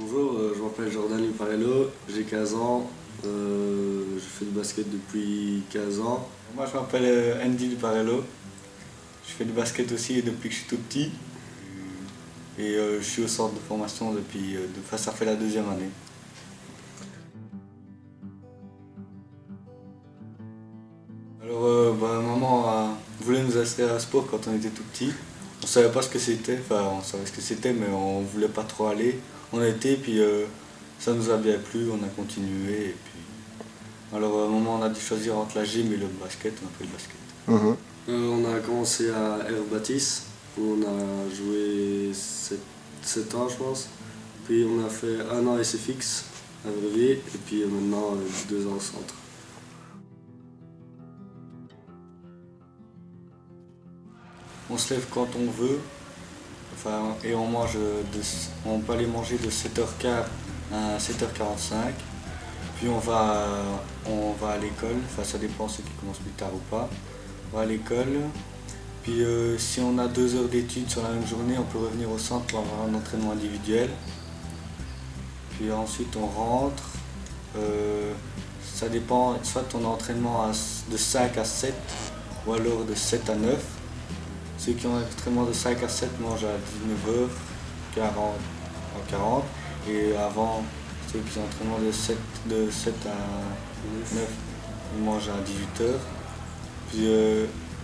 Bonjour, je m'appelle Jordan Luparello, j'ai 15 ans, je fais du basket depuis 15 ans. Moi je m'appelle Andy Luparello, je fais du basket aussi depuis que je suis tout petit et je suis au centre de formation depuis, ça fait la deuxième année. Alors maman voulait nous inscrire à un sport quand on était tout petit. On savait pas ce que c'était, enfin on savait ce que c'était mais on voulait pas trop aller. On a été puis ça nous a bien plu, on a continué et puis... Alors à un moment on a dû choisir entre la gym et le basket, on a pris le basket. On a commencé à Air Baptiste, où on a joué 7 ans je pense. Puis on a fait un an SFX à Verviers et puis maintenant 2 ans au centre. On se lève quand on veut, enfin, et on mange on peut aller manger de 7h15 à 7h45. Puis on va à l'école, enfin ça dépend ceux qui commencent plus tard ou pas. On va à l'école. Puis si on a 2 heures d'études sur la même journée, on peut revenir au centre pour avoir un entraînement individuel. Puis ensuite on rentre. Ça dépend, soit on a entraînement de 5 à 7 ou alors de 7 à 9. Ceux qui ont un entraînement de 5 à 7 mangent à 19h40 et avant, ceux qui ont un entraînement de 7 à 9, ils mangent à 18h. Puis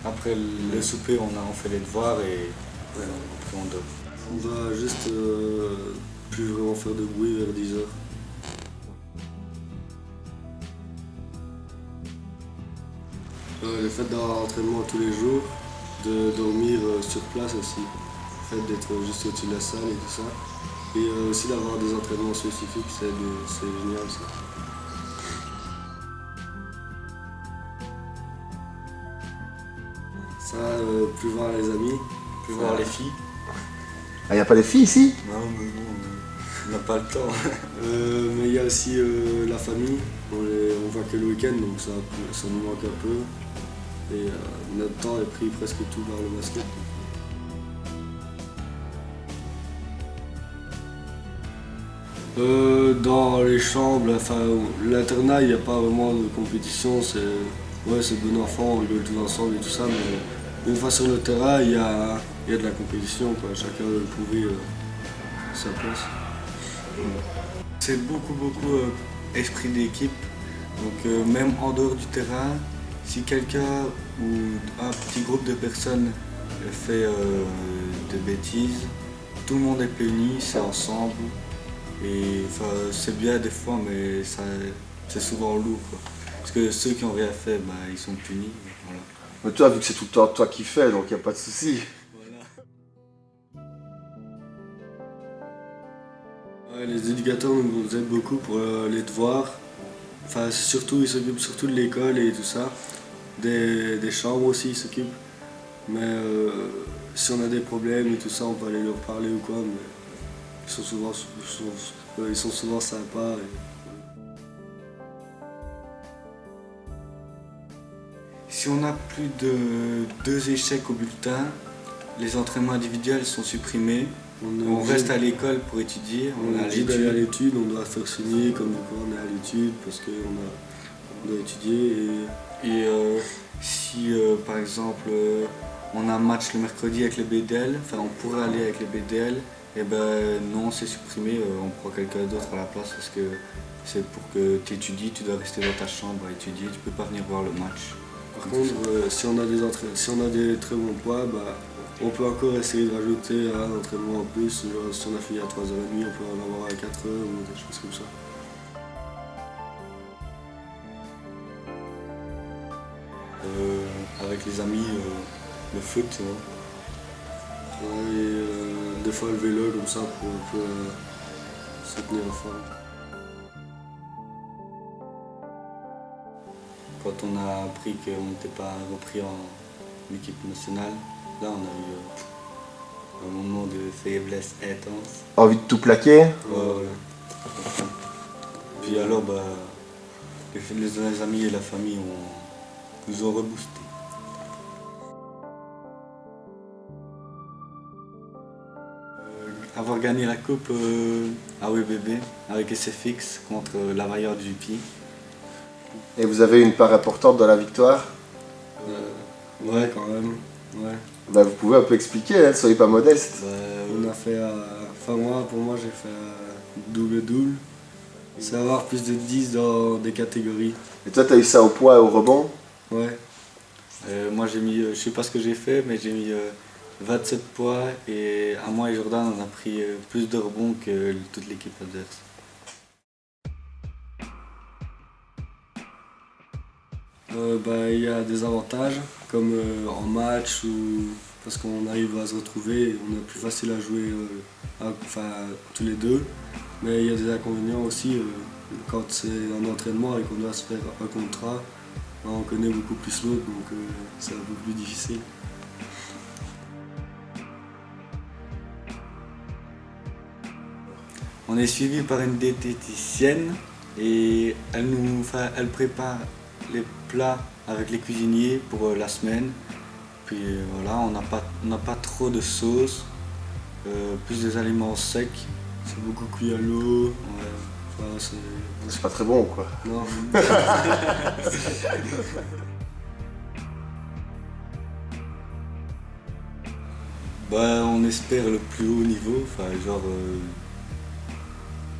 après le souper, on fait les devoirs et après on dort. On va juste plus vraiment faire de bruit vers 10 heures. Le fait d'avoir un entraînement tous les jours, de dormir sur place aussi, le fait d'être juste au-dessus de la salle et tout ça, et aussi d'avoir des entraînements spécifiques, c'est génial ça. Ça, plus voir les amis, Plus voir les filles. Ah, il n'y a pas de filles ici? Non, mais bon, on n'a pas le temps. Mais il y a aussi la famille, on voit que le week-end donc ça nous manque un peu. Et notre temps est pris presque tout par le basket. Dans les chambres, enfin, l'internat, il n'y a pas vraiment de compétition, c'est bon enfant, on rigole tous ensemble et tout ça, mais une fois sur le terrain, il y a de la compétition, quoi. Chacun veut prouver sa place. C'est beaucoup esprit d'équipe. Donc même en dehors du terrain, si quelqu'un ou un petit groupe de personnes fait des bêtises, tout le monde est uni, c'est ensemble. Et c'est bien des fois, mais c'est souvent lourd, quoi. Parce que ceux qui n'ont rien fait, ils sont punis. Voilà. Mais toi, vu que c'est tout le temps toi qui fais, donc il n'y a pas de souci. Voilà. Ouais, les éducateurs nous aident beaucoup pour les devoirs. Enfin, ils s'occupent surtout de l'école et tout ça. Des chambres aussi, ils s'occupent. Mais si on a des problèmes et tout ça, on peut aller leur parler ou quoi. Mais ils sont souvent sympas. Si on a plus de 2 échecs au bulletin, les entraînements individuels sont supprimés. On reste à l'école pour étudier. On est obligé d'aller à l'étude, on doit faire signer comme quoi on est à l'étude parce qu'on doit étudier. Et si par exemple on a un match le mercredi avec les BDL, enfin on pourrait aller avec les BDL, et ben non, c'est supprimé, on prend quelqu'un d'autre à la place parce que c'est pour que tu étudies, tu dois rester dans ta chambre à étudier, tu peux pas venir voir le match. Par contre, si on a des très bons poids, on peut encore essayer de rajouter un entraînement en plus. Genre, si on a fini à 3h30, on peut en avoir à 4h ou des choses comme ça. Avec les amis, le foot, tu vois. Et des fois le vélo comme ça pour un peu se tenir en forme. Quand on a appris qu'on n'était pas repris en équipe nationale, là on a eu un moment de faiblesse intense. Envie de tout plaquer? Ouais. Puis alors, les amis et la famille nous ont reboosté. Avoir gagné la coupe, AWBB avec SFX contre la Vailleur du JP. Et vous avez une part importante dans la victoire? Ouais, quand même. Ouais. Bah, vous pouvez un peu expliquer, hein, soyez pas modeste. On a fait, enfin pour moi j'ai fait double-double. C'est avoir plus de 10 dans des catégories. Et toi, t'as eu ça au poids et au rebond? Ouais. Moi j'ai mis, je sais pas ce que j'ai fait, mais j'ai mis 27 poids et à moi et Jordan on a pris plus de rebonds que toute l'équipe adverse. Il y a des avantages, comme en match, ou parce qu'on arrive à se retrouver, et on est plus facile à jouer tous les deux. Mais il y a des inconvénients aussi, quand c'est un entraînement et qu'on doit se faire un contrat, on connaît beaucoup plus l'autre, donc c'est un peu plus difficile. On est suivi par une diététicienne et elle prépare les plats avec les cuisiniers pour la semaine. Puis voilà, on n'a pas trop de sauce, plus des aliments secs. C'est beaucoup cuit à l'eau. Ouais. C'est pas très bon, quoi. Non. On espère le plus haut niveau,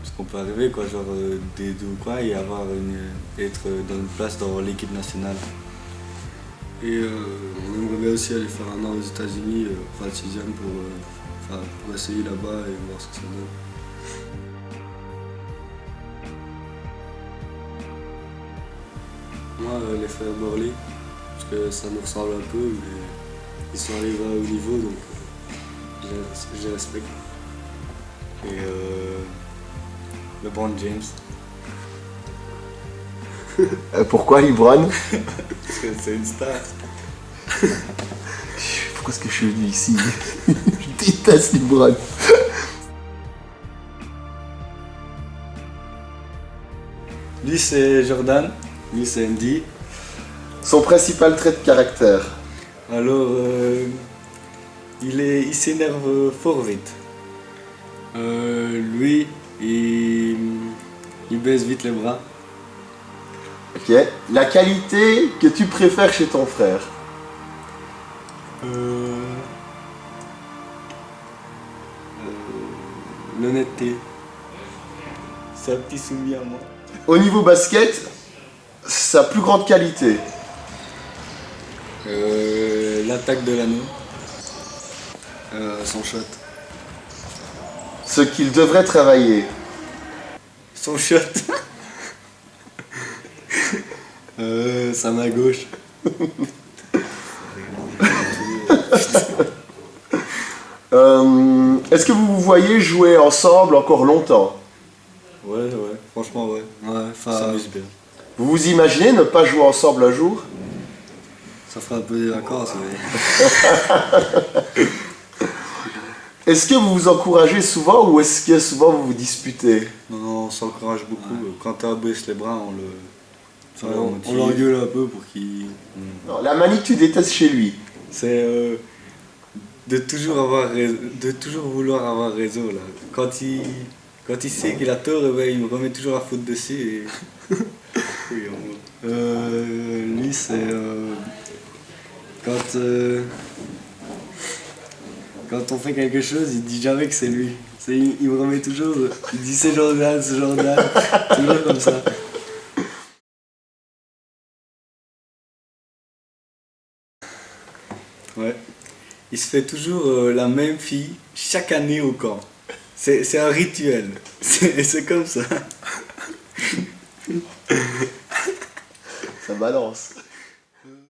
ce qu'on peut arriver, quoi, des deux ou quoi, et être dans une place dans l'équipe nationale. Et on aimerait bien aussi aller faire un an aux États-Unis, le 6e pour essayer là-bas et voir ce que ça donne. Moi, les frères Morley, parce que ça nous ressemble un peu, mais ils sont arrivés à haut niveau, donc je les respecte. Et LeBron James. Pourquoi LeBron? Parce que c'est une star. Pourquoi est-ce que je suis venu ici? Je déteste LeBron. Lui c'est Jordan. Lui, c'est Andy. Son principal trait de caractère? Alors, il s'énerve fort vite. Lui, il baisse vite les bras. Ok. La qualité que tu préfères chez ton frère? L'honnêteté. C'est un petit soumis à moi. Au niveau basket, sa plus grande qualité? L'attaque de l'anneau. Son shot. Ce qu'il devrait travailler? Son shot. Sa main gauche. Est-ce que vous vous voyez jouer ensemble encore longtemps? Ouais, franchement ouais. Ouais, Ça s'amuse bien. Vous vous imaginez ne pas jouer ensemble un jour? ça fera un peu des vacances, mais... Est-ce que vous vous encouragez souvent ou est-ce que souvent vous vous disputez? Non, on s'encourage beaucoup. Ouais. Quand on baisse les bras, on le... on l'engueule un peu pour qu'il... Non, la manie que tu détestes chez lui? C'est de toujours vouloir avoir raison là. Quand il sait qu'il a tort, il me remet toujours la faute dessus. Et... lui, c'est... Quand on fait quelque chose, il dit jamais que c'est lui. Il me remet toujours... Il dit c'est Jordan, toujours comme ça. Ouais. Il se fait toujours la même fille chaque année au camp. C'est un rituel. C'est comme ça. Ça balance.